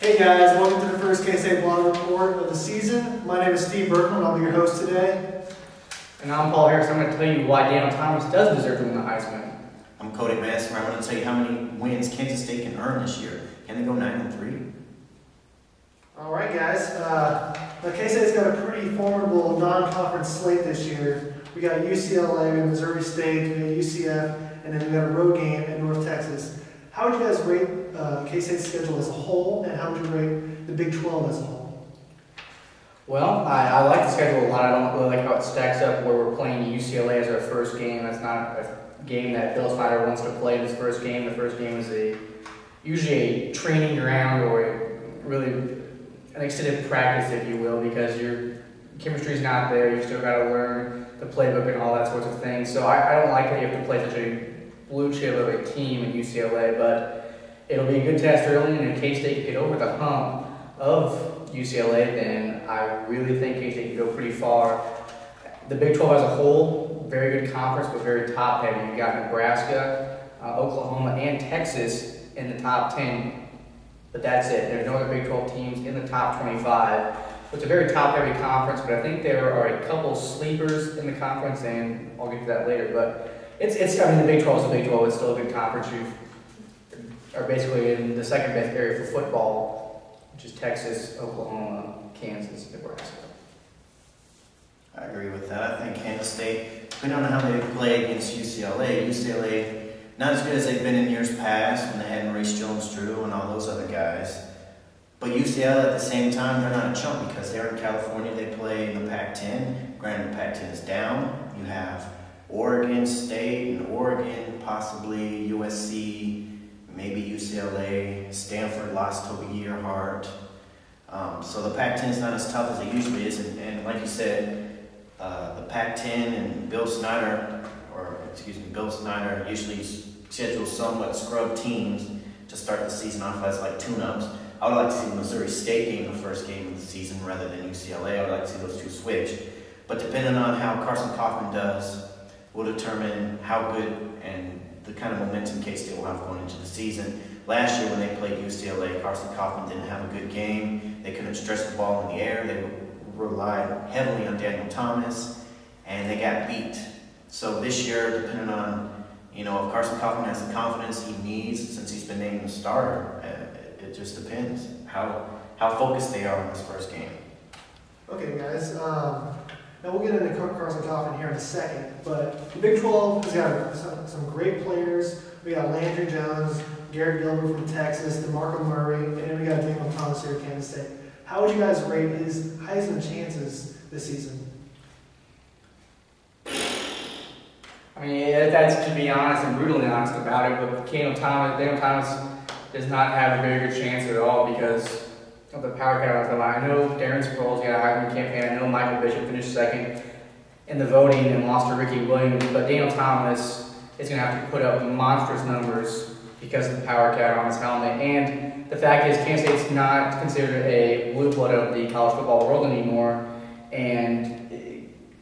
Hey guys, welcome to the first KState Blog report of the season. My name is Steve Berkman, I'll be your host today. And I'm Paul Harris. I'm going to tell you why Daniel Thomas does deserve to win the Heisman. I'm Cody Massler. I'm going to tell you how many wins Kansas State can earn this year. Can they go 9-3? Alright guys, K-State's got a pretty formidable non-conference slate this year. We got UCLA, we have Missouri State, we have UCF, and then we got a road game in North Texas. How would you guys rate K-State's schedule as a whole, and how would you rate the Big 12 as a whole? Well, I like the schedule a lot. I don't really like how it stacks up where we're playing UCLA as our first game. That's not a game that Bill Snyder wants to play in his first game. The first game is usually a training ground or really an extended practice, if you will, because your chemistry's not there. You still got to learn the playbook and all that sorts of things. So I don't like that you have to play such a blue chip of a team in UCLA, but it'll be a good test early, and if K-State can get over the hump of UCLA, then I really think K-State can go pretty far. The Big 12 as a whole, very good conference, but very top-heavy. You've got Nebraska, Oklahoma, and Texas in the top 10, but that's it. There's no other Big 12 teams in the top 25. It's a very top-heavy conference, but I think there are a couple sleepers in the conference, and I'll get to that later, but I mean, the Big 12 is the Big 12. It's still a good conference. You are basically in the second best area for football, which is Texas, Oklahoma, Kansas, Nebraska. I agree with that. I think Kansas State, depending on how they play against UCLA, not as good as they've been in years past when they had Maurice Jones-Drew and all those other guys. But UCLA at the same time, they're not a chump because they're in California. They play in the Pac-10. Granted, the Pac-10 is down. You have Oregon State and Oregon, possibly USC, maybe UCLA. Stanford lost Toby Gerhart. So the Pac-10 is not as tough as it usually is. And like you said, the Pac-10 and Bill Snyder usually schedules somewhat scrub teams to start the season off as like tune-ups. I would like to see the Missouri State game the first game of the season rather than UCLA. I would like to see those two switch. But depending on how Carson Kaufman does, will determine how good and the kind of momentum K-State will have going into the season. Last year when they played UCLA, Carson Kaufman didn't have a good game. They couldn't stretch the ball in the air. They relied heavily on Daniel Thomas, and they got beat. So this year, depending on, if Carson Kaufman has the confidence he needs since he's been named the starter, it just depends how focused they are in this first game. Okay, guys. Now we'll get into Carson Kaufman here in a second, but the Big 12 has got some great players. We got Landry Jones, Garrett Gilbert from Texas, DeMarco Murray, and then we got Daniel Thomas here at Kansas State. How would you guys rate his Heisman chances this season? I mean, that's to be honest and brutally honest about it, but Daniel Thomas does not have a very good chance at all because of the power categories. I know Darren Sproles got a Heisman campaign. I know Michael Bishop finished second in the voting and lost to Ricky Williams, but Daniel Thomas is going to have to put up monstrous numbers because of the power cat on his helmet. And the fact is, Kansas State's not considered a blue blood of the college football world anymore, and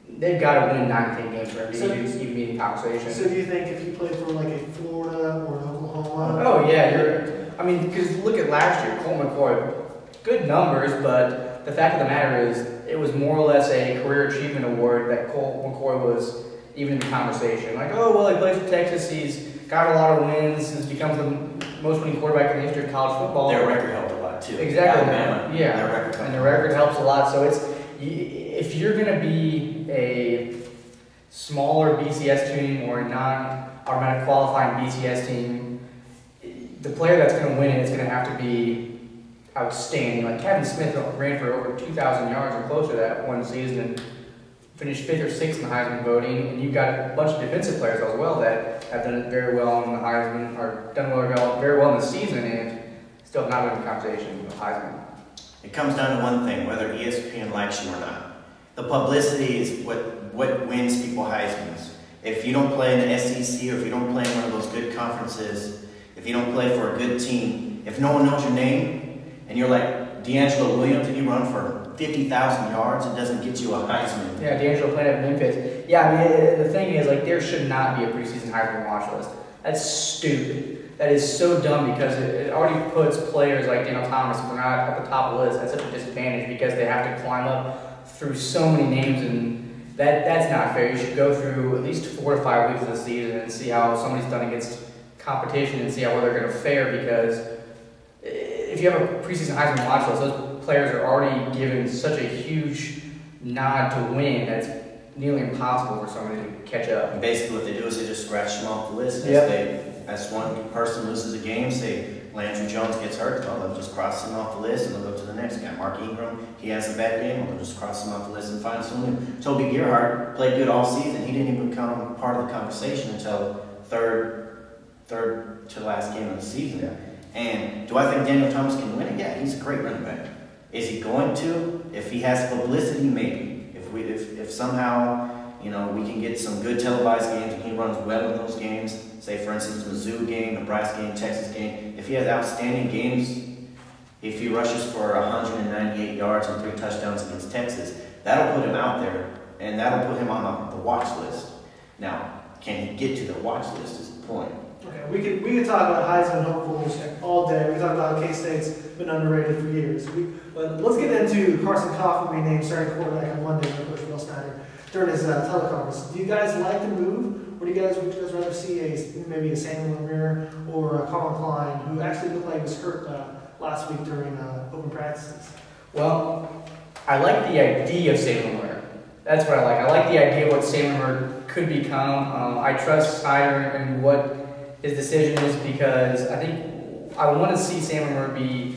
they've got to win 9-10 games for him to even be in conversation. So do you think if he played for like a Florida or an Oklahoma? Oh yeah, because look at last year, Colt McCoy. Good numbers, but the fact of the matter is, it was more or less a career achievement award that Colt McCoy was even in the conversation. Like, oh, well, he plays for Texas, he's got a lot of wins, he's become the most winning quarterback in the history of college football. Their record helped a lot, too. Exactly. Alabama, yeah, and the record helps a lot. So if you're going to be a smaller BCS team or a non-automatic qualifying BCS team, the player that's going to win it is going to have to be outstanding. Like Kevin Smith ran for over 2,000 yards or closer to that one season and finished 5th or 6th in the Heisman voting. And you've got a bunch of defensive players as well that have done it very well in the Heisman, or done very well in the season, and still have not been in the conversation with Heisman. It comes down to one thing, whether ESPN likes you or not. The publicity is what wins people Heismans. If you don't play in the SEC or if you don't play in one of those good conferences, if you don't play for a good team, if no one knows your name, and you're like D'Angelo Williams and you run for 50,000 yards, it doesn't get you a Heisman. Yeah, D'Angelo played at Memphis. Yeah, I mean, the thing is, like, there should not be a preseason Heisman watch list. That's stupid. That is so dumb because it already puts players like Daniel Thomas, if they're not at the top of the list, at such a disadvantage because they have to climb up through so many names, and that's not fair. You should go through at least 4 to 5 weeks of the season and see how somebody's done against competition and see how well they're going to fare, because if you have a preseason Heisman watch list, those players are already given such a huge nod to win that's nearly impossible for somebody to catch up. And basically what they do is they just scratch them off the list. Yep. As one person loses a game, say Landry Jones gets hurt, well, they'll just cross him off the list and they'll go to the next guy. Mark Ingram, he has a bad game, well, they'll just cross him off the list and find someone new. Toby Gerhardt played good all season. He didn't even become part of the conversation until third to last game of the season. Yeah. And do I think Daniel Thomas can win it? Yeah, he's a great running back. Is he going to? If he has publicity, maybe. If somehow, you know, we can get some good televised games and he runs well in those games, say for instance Mizzou game, Nebraska game, Texas game, if he has outstanding games, if he rushes for 198 yards and 3 touchdowns against Texas, that'll put him out there and that'll put him on the watch list. Now, can he get to the watch list is the point. Okay, we could talk about Heisman hopefuls all day. We can talk about how K-State's been underrated for years. But let's get into Carson Kaufman being named starting quarterback on Monday by Coach Bill Snyder during his teleconference. Do you guys like the move, or would you guys rather see maybe a Samuel Lemire or a Colin Klein, who actually looked like he was hurt last week during open practices? Well, I like the idea of Samuel Lemire. That's what I like. I like the idea of what Samuel Lemire could become. I trust Snyder and what his decision is, because I want to see Samuel Lemire be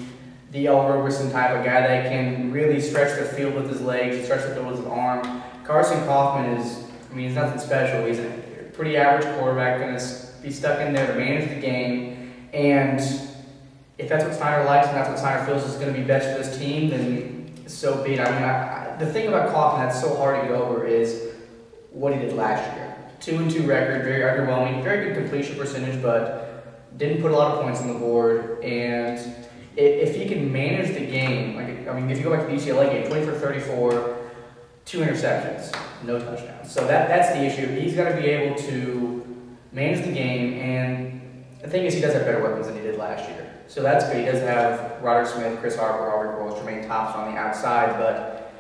the L. Roberson type of guy that can really stretch the field with his legs, stretch the field with his arm. Carson Kaufman he's nothing special. He's a pretty average quarterback, going to be stuck in there to manage the game. And if that's what Snyder likes and that's what Snyder feels is going to be best for this team, then so be it. The thing about Kaufman that's so hard to get over is what he did last year. 2-2 record, very underwhelming, very good completion percentage, but didn't put a lot of points on the board. And if he can manage the game, if you go back to the UCLA game, 20 for 34, 2 interceptions, no touchdowns. So that's the issue. He's got to be able to manage the game, and the thing is he does have better weapons than he did last year. So that's good. He does have Roderick Smith, Chris Harper, Albert Gross, Jermaine Thompson on the outside, but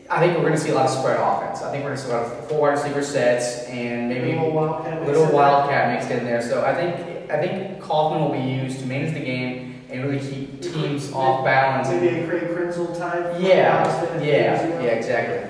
I think we're going to see a lot of spread offense. I think we're going to see a lot of 4 wide receiver sets and maybe a little wildcat mixed in there. So I think Kaufman will be used to manage the game and really keep teams off balance. Maybe a Craig Krenzel type. Yeah, exactly.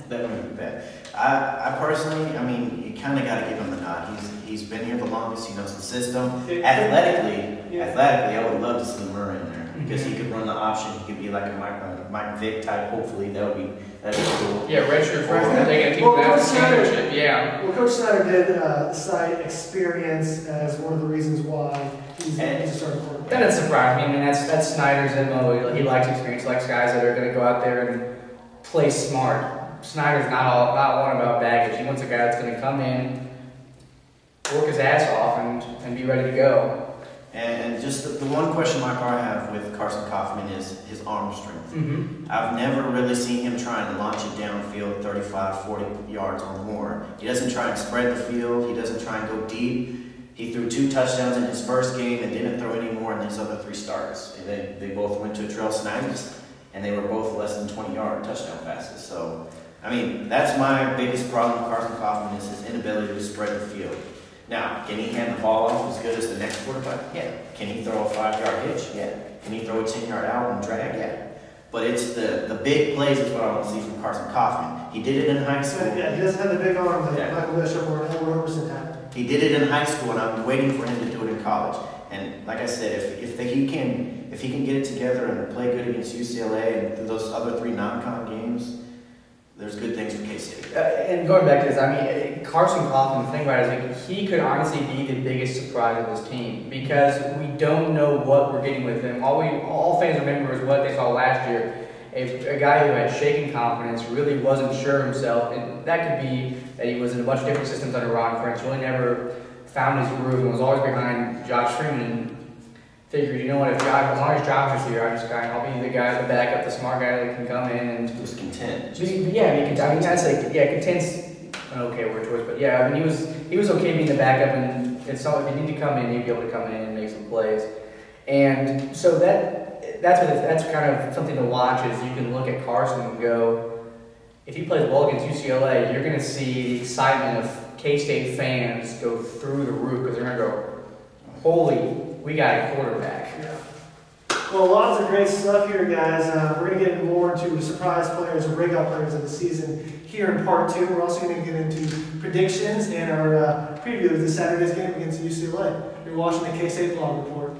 That wouldn't be bad. I personally, you kind of got to give him the nod. He's been here the longest. He knows the system. Athletically, I would love to see Lemire in there because he could run the option. He could be like a Mike Vick type. Hopefully, that'd be cool. Yeah, redshirt freshman taking a team to that championship. Yeah. Well, Coach Snyder did cite experience as one of the reasons why he's a starting quarterback. That doesn't surprise me. That's Snyder's MO. He likes experience. He likes guys that are going to go out there and play smart. Snyder's not one about baggage. He wants a guy that's going to come in, work his ass off, and be ready to go. And just the one question mark I have with Carson Kaufman is his arm strength. Mm-hmm. I've never really seen him trying to launch it downfield 35, 40 yards or more. He doesn't try and spread the field. He doesn't try and go deep. He threw 2 touchdowns in his first game and didn't throw any more in his other 3 starts. They both went to Trail Snipes, and they were both less than 20-yard touchdown passes. So, that's my biggest problem with Carson Kaufman is his inability to spread the field. Now, can he hand the ball off as good as the next quarterback? Yeah. Can he throw a 5-yard hitch? Yeah. Can he throw a 10-yard out and drag? Yeah. But it's the big plays is what I want to see from Carson Kaufman. He did it in high school. Yeah, he doesn't have the big arm that Michael Bishop or L. Roberson had. He did it in high school, and I'm waiting for him to do it in college. And like I said, if he can get it together and play good against UCLA and those other 3 non-con games, there's good things for K-State. And going back to this, Carson Kaufman, the thing about it is he could honestly be the biggest surprise of this team because we don't know what we're getting with him. All fans remember is what they saw last year. A guy who had shaken confidence, really wasn't sure himself, and that could be that he was in a bunch of different systems under Ron French, really never found his groove and was always behind Josh Freeman. figured, you know what, if Josh, as long as Josh is here, I'll be the guy, the backup, the smart guy that can come in and He was content. content's an okay word choice, but yeah, I mean, he was okay being the backup, and if you need to come in, he'd be able to come in and make some plays. And so that's kind of something to watch, is you can look at Carson and go, if he plays well against UCLA, you're going to see the excitement of K-State fans go through the roof, because they're going to go, holy, we got a quarterback. Yeah. Well, lots of great stuff here, guys. We're going to get more into surprise players and breakout players of the season here in part 2. We're also going to get into predictions and our preview of this Saturday's game against UCLA. You're watching the K-State Blog Report.